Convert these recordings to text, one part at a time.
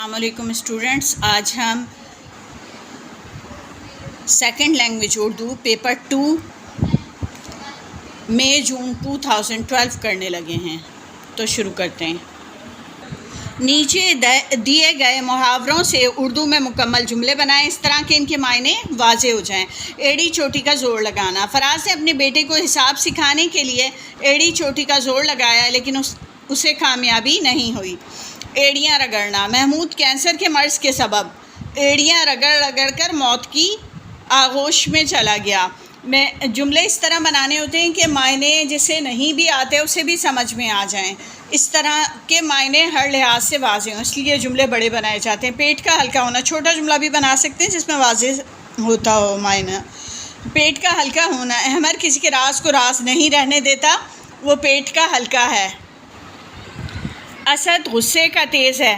السلام علیکم اسٹوڈنٹس، آج ہم سیکنڈ لینگویج اردو پیپر 2 مئی جون 2012 کرنے لگے ہیں، تو شروع کرتے ہیں۔ نیچے دیے گئے محاوروں سے اردو میں مکمل جملے بنائیں اس طرح کہ ان کے معنی واضح ہو جائیں۔ ایڑی چوٹی کا زور لگانا۔ فراز نے اپنے بیٹے کو حساب سکھانے کے لیے ایڑی چوٹی کا زور لگایا لیکن اسے کامیابی نہیں ہوئی۔ ایڑیاں رگڑنا۔ محمود کینسر کے مرض کے سبب ایڑیاں رگڑ کر موت کی آغوش میں چلا گیا۔ جملے اس طرح بنانے ہوتے ہیں کہ معنی جسے نہیں بھی آتے اسے بھی سمجھ میں آ جائیں، اس طرح کے معنی ہر لحاظ سے واضح ہوں، اس لیے جملے بڑے بنائے جاتے ہیں۔ پیٹ کا ہلکا ہونا۔ چھوٹا جملہ بھی بنا سکتے ہیں جس میں واضح ہوتا ہو معنی۔ پیٹ کا ہلکا ہونا۔ احمد کسی کے راز کو راز نہیں رہنے دیتا، وہ پیٹ کا ہلکا ہے۔ اسد غصے کا تیز ہے۔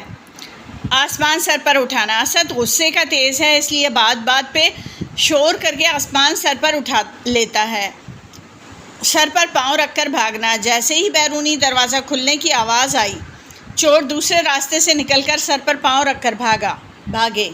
آسمان سر پر اٹھانا۔ اسد غصے کا تیز ہے، اس لیے بات بات پہ شور کر کے آسمان سر پر اٹھا لیتا ہے۔ سر پر پاؤں رکھ کر بھاگنا۔ جیسے ہی بیرونی دروازہ کھلنے کی آواز آئی، چور دوسرے راستے سے نکل کر سر پر پاؤں رکھ کر بھاگے۔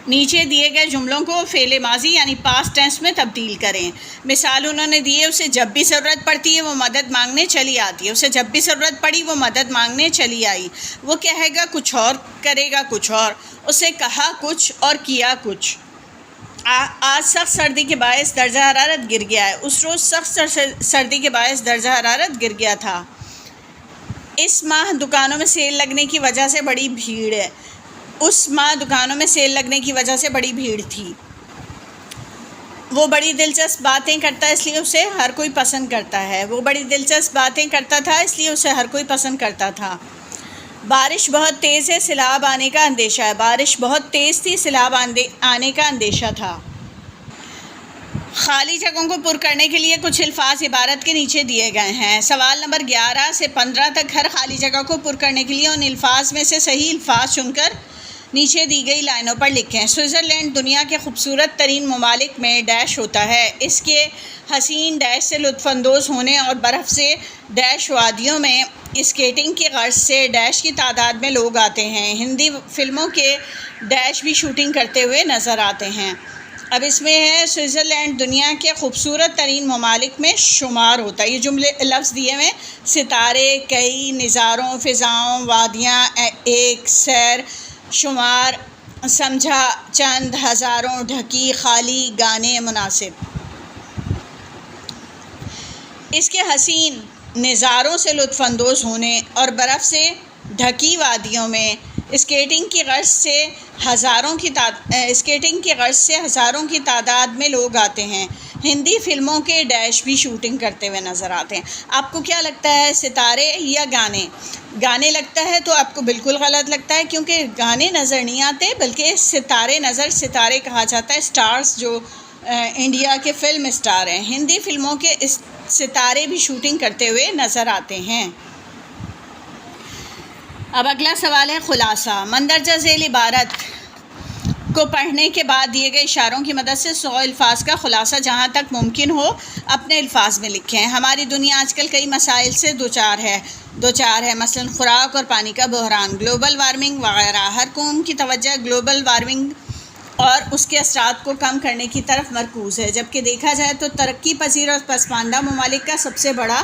نیچے دیے گئے جملوں کو فعل ماضی یعنی پاسٹ ٹینس میں تبدیل کریں۔ مثال انہوں نے دی ہے، اسے جب بھی ضرورت پڑتی ہے وہ مدد مانگنے چلی آتی ہے۔ اسے جب بھی ضرورت پڑی وہ مدد مانگنے چلی آئی۔ وہ کہے گا کچھ اور، کرے گا کچھ اور۔ اسے کہا کچھ اور کیا کچھ۔ آج سخت سردی کے باعث درجہ حرارت گر گیا ہے۔ اس روز سخت سردی کے باعث درجہ حرارت گر گیا تھا۔ اس ماہ دکانوں میں سیل لگنے کی وجہ سے بڑی بھیڑ ہے۔ اس ماہ دکانوں میں سیل لگنے کی وجہ سے بڑی بھیڑ تھی۔ وہ بڑی دلچسپ باتیں کرتا ہے اس لیے اسے ہر کوئی پسند کرتا ہے۔ وہ بڑی دلچسپ باتیں کرتا تھا اس لیے اسے ہر کوئی پسند کرتا تھا۔ بارش بہت تیز ہے، سیلاب آنے کا اندیشہ ہے۔ بارش بہت تیز تھی، سیلاب آنے کا اندیشہ تھا۔ خالی جگہوں کو پر کرنے کے لیے کچھ الفاظ عبارت کے نیچے دیے گئے ہیں۔ سوال نمبر 11 سے 15 تک ہر خالی جگہ کو پر کرنے کے لیے ان الفاظ میں سے صحیح الفاظ چن کر نیچے دی گئی لائنوں پر لکھیں۔ سوئٹزرلینڈ دنیا کے خوبصورت ترین ممالک میں ڈیش ہوتا ہے۔ اس کے حسین ڈیش سے لطف اندوز ہونے اور برف سے ڈیش وادیوں میں اسکیٹنگ کی غرض سے ڈیش کی تعداد میں لوگ آتے ہیں۔ ہندی فلموں کے ڈیش بھی شوٹنگ کرتے ہوئے نظر آتے ہیں۔ اب اس میں ہے سوئٹزرلینڈ دنیا کے خوبصورت ترین ممالک میں شمار ہوتا ہے۔ یہ جملے لفظ دیے ہوئے ستارے، کئی، نظاروں، فضاؤں، وادیاں، ایک، سیر، شمار، سمجھا، چند، ہزاروں، ڈھکی، خالی، گانے، مناسب۔ اس کے حسین نظاروں سے لطف اندوز ہونے اور برف سے ڈھکی وادیوں میں اسکیٹنگ کی غرض سے ہزاروں کی تعداد میں لوگ آتے ہیں۔ ہندی فلموں کے ڈیش بھی شوٹنگ کرتے ہوئے نظر آتے ہیں۔ آپ کو کیا لگتا ہے، ستارے یا گانے؟ گانے لگتا ہے تو آپ کو بالکل غلط لگتا ہے، کیونکہ گانے نظر نہیں آتے بلکہ ستارے کہا جاتا ہے، سٹارز جو انڈیا کے فلم سٹار ہیں۔ ہندی فلموں کے ستارے بھی شوٹنگ کرتے ہوئے نظر آتے ہیں۔ اب اگلا سوال ہے خلاصہ۔ مندرجہ ذیل عبارت کو پڑھنے کے بعد دیے گئے اشاروں کی مدد سے 100 الفاظ کا خلاصہ جہاں تک ممکن ہو اپنے الفاظ میں لکھیں۔ ہماری دنیا آج کل کئی مسائل سے دوچار ہے، مثلاً خوراک اور پانی کا بحران، گلوبل وارمنگ وغیرہ۔ ہر قوم کی توجہ گلوبل وارمنگ اور اس کے اثرات کو کم کرنے کی طرف مرکوز ہے، جبکہ دیکھا جائے تو ترقی پذیر اور پسماندہ ممالک کا سب سے بڑا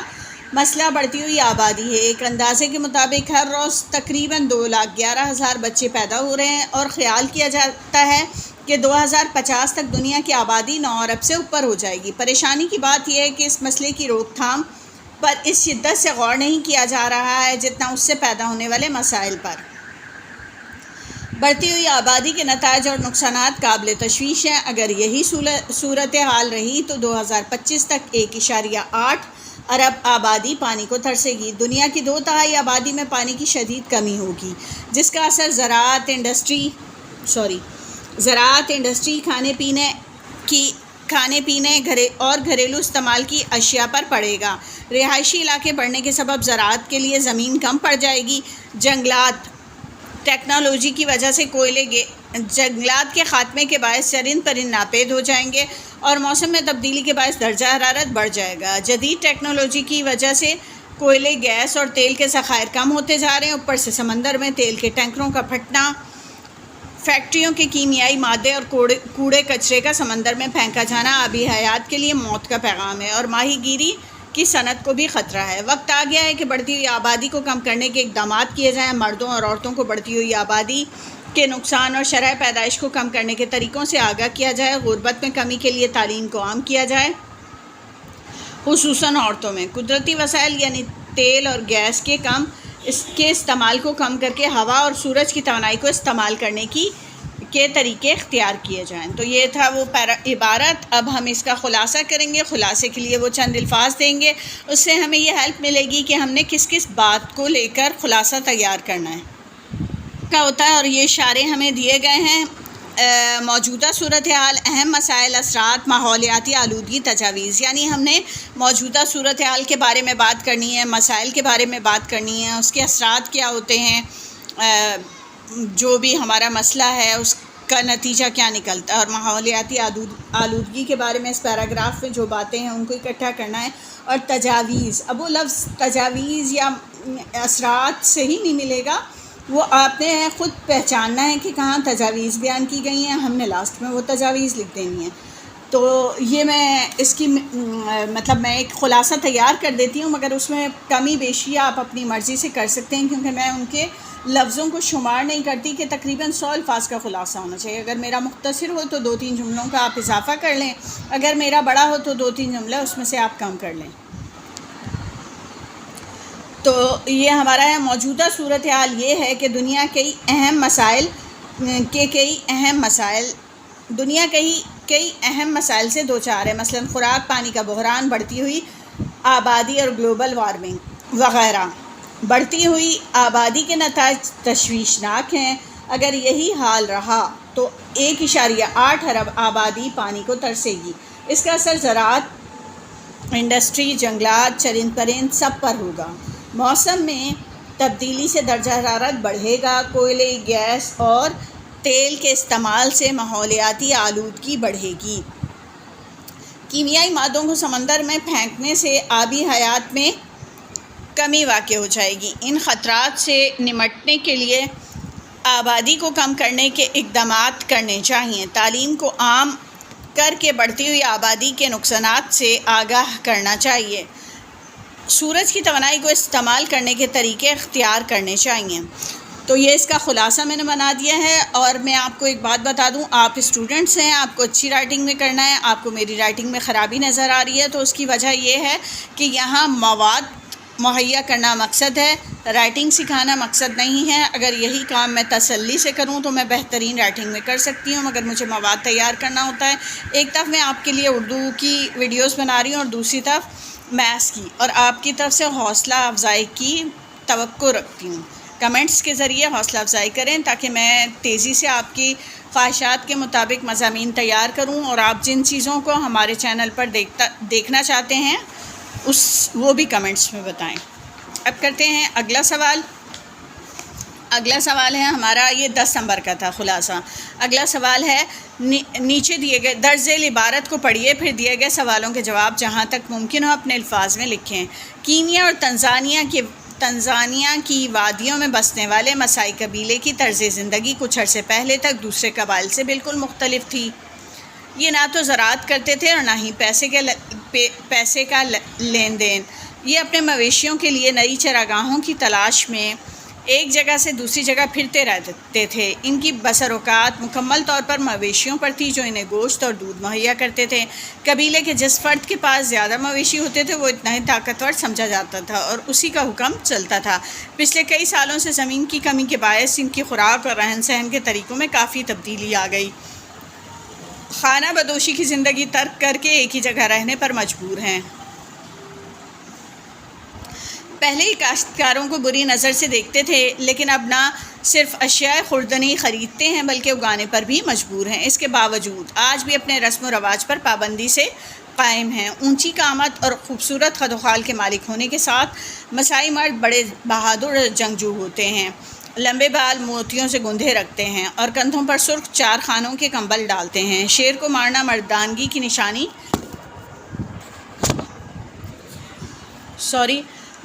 مسئلہ بڑھتی ہوئی آبادی ہے۔ ایک اندازے کے مطابق ہر روز تقریباً 2,11,000 بچے پیدا ہو رہے ہیں اور خیال کیا جاتا ہے کہ 2050 تک دنیا کی آبادی 9 ارب سے اوپر ہو جائے گی۔ پریشانی کی بات یہ ہے کہ اس مسئلے کی روک تھام پر اس شدت سے غور نہیں کیا جا رہا ہے جتنا اس سے پیدا ہونے والے مسائل پر۔ بڑھتی ہوئی آبادی کے نتائج اور نقصانات قابل تشویش ہیں۔ اگر یہی صورتحال رہی تو 2025 تک 1.8 ارب آبادی پانی کو ترسے گی۔ دنیا کی 2/3 آبادی میں پانی کی شدید کمی ہوگی، جس کا اثر زراعت انڈسٹری، کھانے پینے اور گھریلو استعمال کی اشیاء پر پڑے گا۔ رہائشی علاقے بڑھنے کے سبب زراعت کے لیے زمین کم پڑ جائے گی۔ جنگلات ٹیکنالوجی کی وجہ سے جنگلات کے خاتمے کے باعث چرند پرند ناپید ہو جائیں گے اور موسم میں تبدیلی کے باعث درجہ حرارت بڑھ جائے گا۔ جدید ٹیکنالوجی کی وجہ سے کوئلے، گیس اور تیل کے ذخائر کم ہوتے جا رہے ہیں، اوپر سے سمندر میں تیل کے ٹینکروں کا پھٹنا، فیکٹریوں کے کیمیائی مادے اور کوڑے کچرے کا سمندر میں پھینکا جانا آبی حیات کے لیے موت کا پیغام ہے اور ماہی گیری کی صنعت کو بھی خطرہ ہے۔ وقت آ گیا ہے کہ بڑھتی ہوئی آبادی کو کم کرنے کے اقدامات کیے جائیں۔ مردوں اور عورتوں کو بڑھتی ہوئی آبادی کے نقصان اور شرح پیدائش کو کم کرنے کے طریقوں سے آگاہ کیا جائے۔ غربت میں کمی کے لیے تعلیم کو عام کیا جائے، خصوصاً عورتوں میں۔ قدرتی وسائل یعنی تیل اور گیس کے استعمال کو کم کر کے ہوا اور سورج کی توانائی کو استعمال کرنے کے طریقے اختیار کیے جائیں۔ تو یہ تھا وہ عبارت۔ اب ہم اس کا خلاصہ کریں گے۔ خلاصے کے لیے وہ چند الفاظ دیں گے، اس سے ہمیں یہ ہیلپ ملے گی کہ ہم نے کس کس بات کو لے کر خلاصہ تیار کرنا ہے کا ہوتا ہے۔ اور یہ اشارے ہمیں دیے گئے ہیں: موجودہ صورتحال، اہم مسائل، اثرات، ماحولیاتی آلودگی، تجاویز۔ یعنی ہم نے موجودہ صورتحال کے بارے میں بات کرنی ہے، مسائل کے بارے میں بات کرنی ہے، اس کے اثرات کیا ہوتے ہیں، جو بھی ہمارا مسئلہ ہے اس کا نتیجہ کیا نکلتا ہے، اور ماحولیاتی آلودگی کے بارے میں اس پیراگراف میں جو باتیں ہیں ان کو اکٹھا کرنا ہے۔ اور تجاویز، اب وہ لفظ تجاویز یا اثرات سے ہی نہیں ملے گا، وہ آپ نے خود پہچاننا ہے کہ کہاں تجاویز بیان کی گئی ہیں، ہم نے لاسٹ میں وہ تجاویز لکھ دینی ہیں۔ تو یہ میں اس کی مطلب میں ایک خلاصہ تیار کر دیتی ہوں، مگر اس میں کمی بیشی آپ اپنی مرضی سے کر سکتے ہیں، کیونکہ میں ان کے لفظوں کو شمار نہیں کرتی کہ تقریباً 100 الفاظ کا خلاصہ ہونا چاہیے۔ اگر میرا مختصر ہو تو 2-3 جملوں کا آپ اضافہ کر لیں، اگر میرا بڑا ہو تو 2-3 جملے اس میں سے آپ کم کر لیں۔ تو یہ ہمارا ہے موجودہ صورتحال یہ ہے کہ دنیا کئی اہم مسائل سے دوچار ہے، مثلاً خوراک، پانی کا بحران، بڑھتی ہوئی آبادی اور گلوبل وارمنگ وغیرہ۔ بڑھتی ہوئی آبادی کے نتائج تشویشناک ہیں۔ اگر یہی حال رہا تو 1.8 ارب آبادی پانی کو ترسے گی۔ اس کا اثر زراعت، انڈسٹری، جنگلات، چرند پرند سب پر ہوگا۔ موسم میں تبدیلی سے درجہ حرارت بڑھے گا۔ کوئلے، گیس اور تیل کے استعمال سے ماحولیاتی آلودگی بڑھے گی۔ کیمیائی مادوں کو سمندر میں پھینکنے سے آبی حیات میں کمی واقع ہو جائے گی۔ ان خطرات سے نمٹنے کے لیے آبادی کو کم کرنے کے اقدامات کرنے چاہئیں۔ تعلیم کو عام کر کے بڑھتی ہوئی آبادی کے نقصانات سے آگاہ کرنا چاہیے۔ سورج کی توانائی کو استعمال کرنے کے طریقے اختیار کرنے چاہیے۔ تو یہ اس کا خلاصہ میں نے بنا دیا ہے۔ اور میں آپ کو ایک بات بتا دوں، آپ اسٹوڈنٹس ہیں، آپ کو اچھی رائٹنگ میں کرنا ہے، آپ کو میری رائٹنگ میں خرابی نظر آ رہی ہے، تو اس کی وجہ یہ ہے کہ یہاں مواد مہیا کرنا مقصد ہے، رائٹنگ سکھانا مقصد نہیں ہے۔ اگر یہی کام میں تسلی سے کروں تو میں بہترین رائٹنگ میں کر سکتی ہوں، مگر مجھے مواد تیار کرنا ہوتا ہے۔ ایک طرف میں آپ کے لیے اردو کی ویڈیوز بنا رہی ہوں اور دوسری طرف میتھس کی، اور آپ کی طرف سے حوصلہ افزائی کی توقع رکھتی ہوں۔ کمنٹس کے ذریعے حوصلہ افزائی کریں تاکہ میں تیزی سے آپ کی خواہشات کے مطابق مضامین تیار کروں، اور آپ جن چیزوں کو ہمارے چینل پر دیکھنا چاہتے ہیں وہ بھی کمنٹس میں بتائیں۔ اب کرتے ہیں اگلا سوال۔ اگلا سوال ہے ہمارا، یہ 10 نمبر کا تھا خلاصہ۔ اگلا سوال ہے، نیچے دیے گئے درج ذیل عبارت کو پڑھیے، پھر دیے گئے سوالوں کے جواب جہاں تک ممکن ہو اپنے الفاظ میں لکھیں۔ کینیا اور تنزانیہ کی وادیوں میں بسنے والے مسائی قبیلے کی طرز زندگی کچھ عرصے پہلے تک دوسرے قبائل سے بالکل مختلف تھی۔ یہ نہ تو زراعت کرتے تھے اور نہ ہی پیسے کا لین دین۔ یہ اپنے مویشیوں کے لیے نئی چراگاہوں کی تلاش میں ایک جگہ سے دوسری جگہ پھرتے رہتے تھے۔ ان کی بسر اوقات مکمل طور پر مویشیوں پر تھی جو انہیں گوشت اور دودھ مہیا کرتے تھے۔ قبیلے کے جس فرد کے پاس زیادہ مویشی ہوتے تھے وہ اتنا ہی طاقتور سمجھا جاتا تھا اور اسی کا حکم چلتا تھا۔ پچھلے کئی سالوں سے زمین کی کمی کے باعث ان کی خوراک اور رہن سہن کے طریقوں میں کافی تبدیلی آ گئی۔ خانہ بدوشی کی زندگی ترک کر کے ایک ہی جگہ رہنے پر مجبور ہیں۔ پہلے ہی کاشتکاروں کو بری نظر سے دیکھتے تھے، لیکن اب نہ صرف اشیاء خوردنی خریدتے ہیں بلکہ اگانے پر بھی مجبور ہیں۔ اس کے باوجود آج بھی اپنے رسم و رواج پر پابندی سے قائم ہیں۔ اونچی قامت اور خوبصورت خد و خال کے مالک ہونے کے ساتھ مسائی مرد بڑے بہادر جنگجو ہوتے ہیں۔ لمبے بال موتیوں سے گندھے رکھتے ہیں اور کندھوں پر سرخ 4 خانوں کے کمبل ڈالتے ہیں۔ شیر کو مارنا مردانگی کی نشانی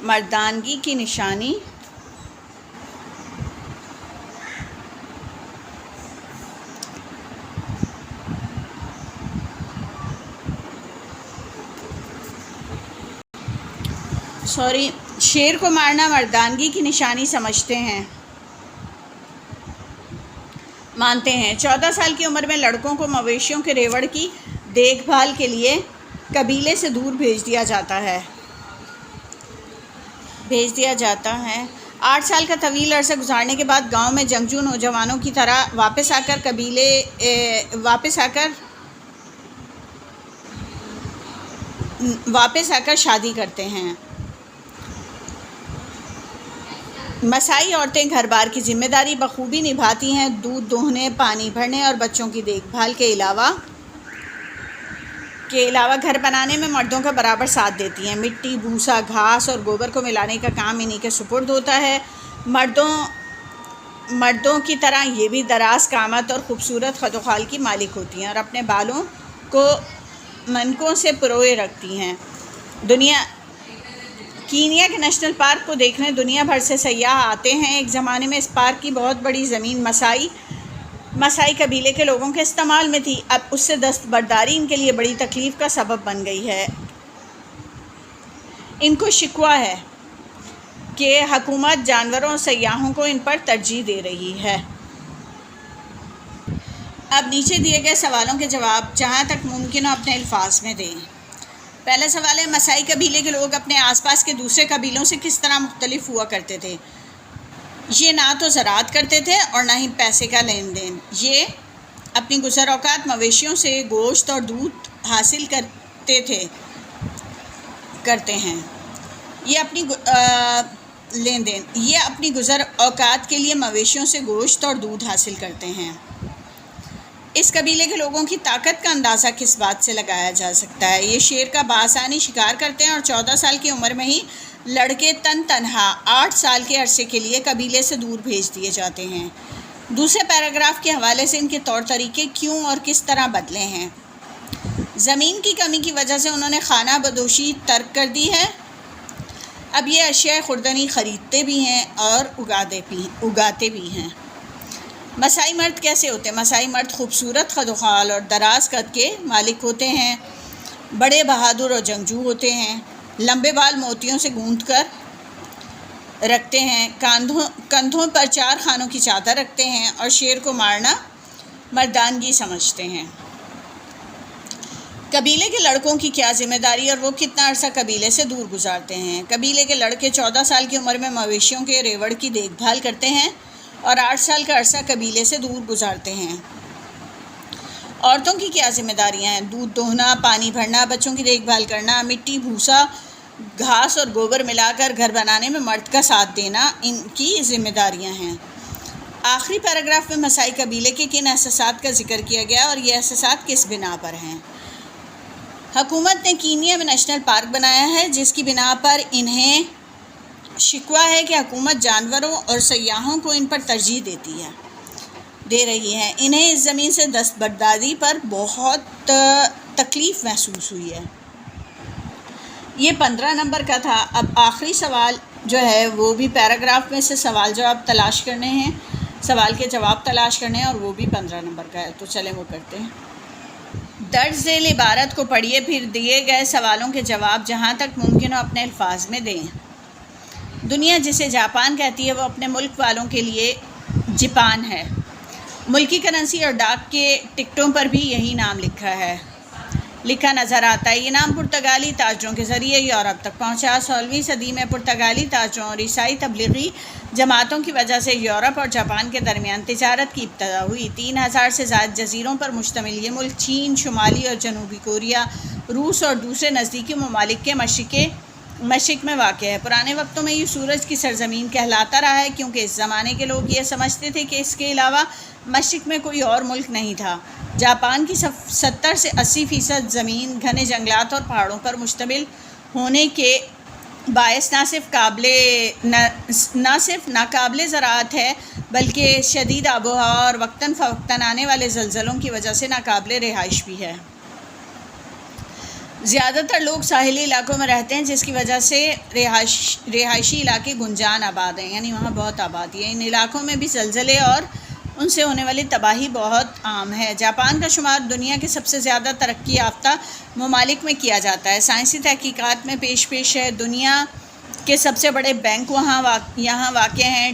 مردانگی کی نشانی شیر کو مارنا مردانگی کی نشانی سمجھتے ہیں، مانتے ہیں۔ 14 سال کی عمر میں لڑکوں کو مویشیوں کے ریوڑ کی دیکھ بھال کے لیے قبیلے سے دور بھیج دیا جاتا ہے۔ 8 سال کا طویل عرصہ گزارنے کے بعد گاؤں میں جنگجو نوجوانوں کی طرح واپس آ کر شادی کرتے ہیں۔ مسائی عورتیں گھر بار کی ذمہ داری بخوبی نبھاتی ہیں، دودھ دوہنے، پانی بھرنے اور بچوں کی دیکھ بھال کے علاوہ گھر بنانے میں مردوں کا برابر ساتھ دیتی ہیں۔ مٹی، بھوسا، گھاس اور گوبر کو ملانے کا کام انہی کے سپرد ہوتا ہے۔ مردوں کی طرح یہ بھی دراز قامت اور خوبصورت خد و خال کی مالک ہوتی ہیں اور اپنے بالوں کو منکوں سے پروئے رکھتی ہیں۔ کینیا کے نیشنل پارک کو دیکھنے دنیا بھر سے سیاح آتے ہیں۔ ایک زمانے میں اس پارک کی بہت بڑی زمین مسائی قبیلے کے لوگوں کے استعمال میں تھی، اب اس سے دستبرداری ان کے لیے بڑی تکلیف کا سبب بن گئی ہے۔ ان کو شکوہ ہے کہ حکومت جانوروں اور سیاحوں کو ان پر ترجیح دے رہی ہے۔ اب نیچے دیے گئے سوالوں کے جواب جہاں تک ممکن ہو اپنے الفاظ میں دیں۔ پہلا سوال ہے، مسائی قبیلے کے لوگ اپنے آس پاس کے دوسرے قبیلوں سے کس طرح مختلف ہوا کرتے تھے؟ یہ نہ تو زراعت کرتے تھے اور نہ ہی پیسے کا لین دین۔ یہ اپنی گزر اوقات مویشیوں سے گوشت اور دودھ حاصل کرتے ہیں۔ یہ اپنی گزر اوقات کے لیے مویشیوں سے گوشت اور دودھ حاصل کرتے ہیں۔ اس قبیلے کے لوگوں کی طاقت کا اندازہ کس بات سے لگایا جا سکتا ہے؟ یہ شیر کا بآسانی شکار کرتے ہیں اور 14 سال کی عمر میں ہی لڑکے تنہا 8 سال کے عرصے کے لیے قبیلے سے دور بھیج دیے جاتے ہیں۔ دوسرے پیراگراف کے حوالے سے ان کے طور طریقے کیوں اور کس طرح بدلے ہیں؟ زمین کی کمی کی وجہ سے انہوں نے خانہ بدوشی ترک کر دی ہے، اب یہ اشیاء خوردنی خریدتے بھی ہیں اور اگاتے بھی ہیں۔ مسائی مرد کیسے ہوتے ہیں؟ مسائی مرد خوبصورت خد و خال اور دراز قد کے مالک ہوتے ہیں، بڑے بہادر اور جنگجو ہوتے ہیں، لمبے بال موتیوں سے گوندھ کر رکھتے ہیں، کندھوں پر 4 خانوں کی چادر رکھتے ہیں اور شیر کو مارنا مردانگی سمجھتے ہیں۔ قبیلے کے لڑکوں کی کیا ذمہ داری اور وہ کتنا عرصہ قبیلے سے دور گزارتے ہیں؟ قبیلے کے لڑکے 14 سال کی عمر میں مویشیوں کے ریوڑ کی دیکھ بھال کرتے ہیں اور 8 سال کا عرصہ قبیلے سے دور گزارتے ہیں۔ عورتوں کی کیا ذمہ داریاں ہیں؟ دودھ دوہنا، پانی بھرنا، بچوں کی دیکھ بھال کرنا، مٹی، بھوسا، گھاس اور گوبر ملا کر گھر بنانے میں مرد کا ساتھ دینا ان کی ذمہ داریاں ہیں۔ آخری پیراگراف میں مسائی قبیلے کے کن احساسات کا ذکر کیا گیا اور یہ احساسات کس بنا پر ہیں؟ حکومت نے کینیا میں نیشنل پارک بنایا ہے جس کی بنا پر انہیں شکوہ ہے کہ حکومت جانوروں اور سیاحوں کو ان پر ترجیح دے رہی ہے۔ انہیں اس زمین سے دستبرداری پر بہت تکلیف محسوس ہوئی ہے۔ یہ 15 نمبر کا تھا۔ اب آخری سوال جو ہے وہ بھی پیراگراف میں سے سوال کے جواب تلاش کرنے ہیں اور وہ بھی 15 نمبر کا ہے، تو چلیں وہ کرتے ہیں۔ درج ذیل عبارت کو پڑھیے، پھر دیے گئے سوالوں کے جواب جہاں تک ممکن ہو اپنے الفاظ میں دیں۔ دنیا جسے جاپان کہتی ہے وہ اپنے ملک والوں کے لیے جپان ہے۔ ملکی کرنسی اور ڈاک کے ٹکٹوں پر بھی یہی نام لکھا نظر آتا ہے۔ یہ نام پرتگالی تاجروں کے ذریعے یورپ تک پہنچا۔ 16ویں صدی میں پرتگالی تاجروں اور عیسائی تبلیغی جماعتوں کی وجہ سے یورپ اور جاپان کے درمیان تجارت کی ابتدا ہوئی۔ 3000 سے زائد جزیروں پر مشتمل یہ ملک چین، شمالی اور جنوبی کوریا، روس اور دوسرے نزدیکی ممالک کے مشرق میں واقع ہے۔ پرانے وقتوں میں یہ سورج کی سرزمین کہلاتا رہا ہے کیونکہ اس زمانے کے لوگ یہ سمجھتے تھے کہ اس کے علاوہ مشرق میں کوئی اور ملک نہیں تھا۔ جاپان کی 70 سے 80% زمین گھنے جنگلات اور پہاڑوں پر مشتمل ہونے کے باعث نہ صرف ناقابل زراعت ہے بلکہ شدید آب و ہوا اور وقتاً فوقتاً آنے والے زلزلوں کی وجہ سے ناقابل رہائش بھی ہے۔ زیادہ تر لوگ ساحلی علاقوں میں رہتے ہیں، جس کی وجہ سے رہائشی علاقے گنجان آباد ہیں، یعنی وہاں بہت آبادی ہے۔ ان علاقوں میں بھی زلزلے اور ان سے ہونے والی تباہی بہت عام ہے۔ جاپان کا شمار دنیا کے سب سے زیادہ ترقی یافتہ ممالک میں کیا جاتا ہے۔ سائنسی تحقیقات میں پیش ہے۔ دنیا کے سب سے بڑے بینک یہاں واقع ہیں۔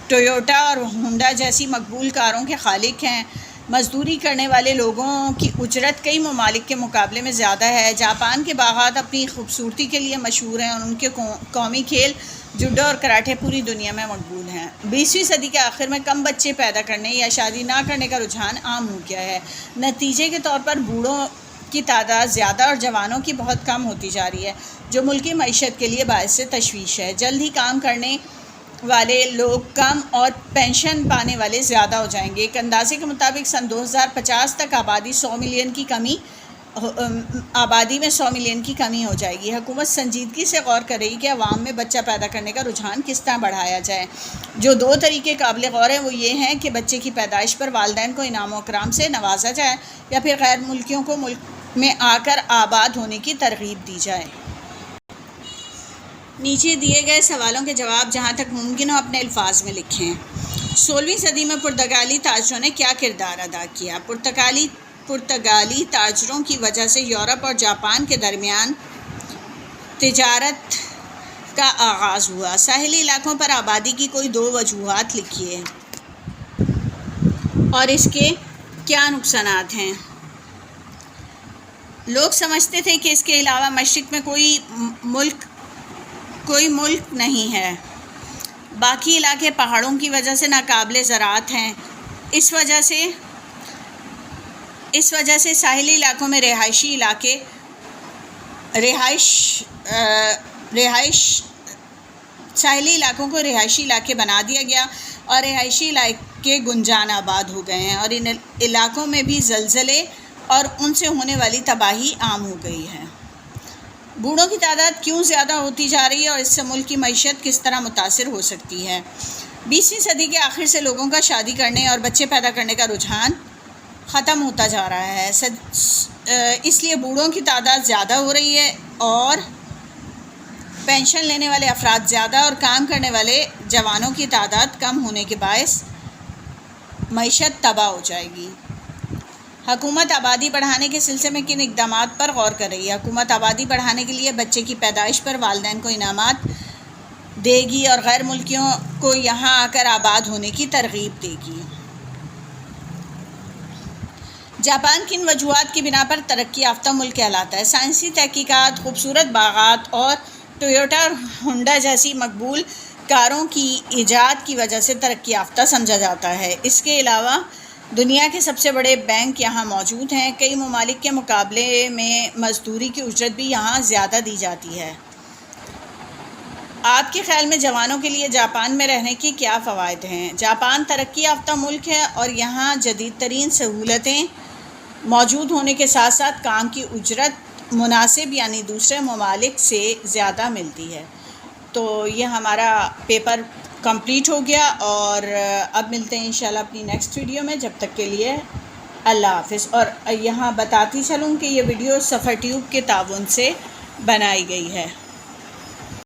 ٹویوٹا اور ہونڈا جیسی مقبول کاروں کے خالق ہیں۔ مزدوری کرنے والے لوگوں کی اجرت کئی ممالک کے مقابلے میں زیادہ ہے۔ جاپان کے باغات اپنی خوبصورتی کے لیے مشہور ہیں اور ان کے قومی کھیل جوڈو اور کراٹے پوری دنیا میں مقبول ہیں۔ 20ویں صدی کے آخر میں کم بچے پیدا کرنے یا شادی نہ کرنے کا رجحان عام ہو گیا ہے۔ نتیجے کے طور پر بوڑھوں کی تعداد زیادہ اور جوانوں کی بہت کم ہوتی جا رہی ہے، جو ملکی معیشت کے لیے باعث تشویش ہے۔ جلد ہی کام کرنے والے لوگ کم اور پینشن پانے والے زیادہ ہو جائیں گے۔ ایک اندازے کے مطابق سن 2050 تک آبادی میں 100 ملین کی کمی ہو جائے گی۔ حکومت سنجیدگی سے غور کرے گی کہ عوام میں بچہ پیدا کرنے کا رجحان کس طرح بڑھایا جائے۔ جو 2 طریقے قابل غور ہیں وہ یہ ہیں کہ بچے کی پیدائش پر والدین کو انعام و اکرام سے نوازا جائے یا پھر غیر ملکیوں کو ملک میں آ کر آباد ہونے کی ترغیب دی جائے۔ نیچے دیے گئے سوالوں کے جواب جہاں تک ممکن ہو اپنے الفاظ میں لکھیں۔ 16ویں صدی میں پرتگالی تاجروں نے کیا کردار ادا کیا؟ پرتگالی تاجروں کی وجہ سے یورپ اور جاپان کے درمیان تجارت کا آغاز ہوا۔ ساحلی علاقوں پر آبادی کی کوئی 2 وجوہات لکھیے اور اس کے کیا نقصانات ہیں۔ لوگ سمجھتے تھے کہ اس کے علاوہ مشرق میں کوئی ملک نہیں ہے۔ باقی علاقے پہاڑوں کی وجہ سے ناقابل زراعت ہیں۔ اس وجہ سے ساحلی علاقوں میں ساحلی علاقوں کو رہائشی علاقے بنا دیا گیا اور رہائشی علاقے گنجان آباد ہو گئے ہیں، اور ان علاقوں میں بھی زلزلے اور ان سے ہونے والی تباہی عام ہو گئی ہے۔ بوڑھوں کی تعداد کیوں زیادہ ہوتی جا رہی ہے اور اس سے ملک کی معیشت کس طرح متاثر ہو سکتی ہے؟ 20ویں صدی کے آخر سے لوگوں کا شادی کرنے اور بچے پیدا کرنے کا رجحان ختم ہوتا جا رہا ہے، اس لیے بوڑھوں کی تعداد زیادہ ہو رہی ہے اور پینشن لینے والے افراد زیادہ اور کام کرنے والے جوانوں کی تعداد کم ہونے کے باعث معیشت تباہ ہو جائے گی۔ حکومت آبادی بڑھانے کے سلسلے میں کن اقدامات پر غور کر رہی ہے؟ حکومت آبادی بڑھانے کے لیے بچے کی پیدائش پر والدین کو انعامات دے گی اور غیر ملکیوں کو یہاں آ کر آباد ہونے کی ترغیب دے گی۔ جاپان کن وجوہات کی بنا پر ترقی یافتہ ملک کہلاتا ہے؟ سائنسی تحقیقات، خوبصورت باغات اور ٹویوٹا اور ہونڈا جیسی مقبول کاروں کی ایجاد کی وجہ سے ترقی یافتہ سمجھا جاتا ہے۔ اس کے علاوہ دنیا کے سب سے بڑے بینک یہاں موجود ہیں۔ کئی ممالک کے مقابلے میں مزدوری کی اجرت بھی یہاں زیادہ دی جاتی ہے۔ آپ کے خیال میں جوانوں کے لیے جاپان میں رہنے کے کیا فوائد ہیں؟ جاپان ترقی یافتہ ملک ہے اور یہاں جدید ترین سہولتیں موجود ہونے کے ساتھ ساتھ کام کی اجرت مناسب یعنی دوسرے ممالک سے زیادہ ملتی ہے۔ تو یہ ہمارا پیپر کمپلیٹ ہو گیا اور اب ملتے ہیں انشاءاللہ اپنی نیکسٹ ویڈیو میں۔ جب تک کے لیے اللہ حافظ۔ اور یہاں بتاتی چلوں کہ یہ ویڈیو سفر ٹیوب کے تعاون سے بنائی گئی ہے۔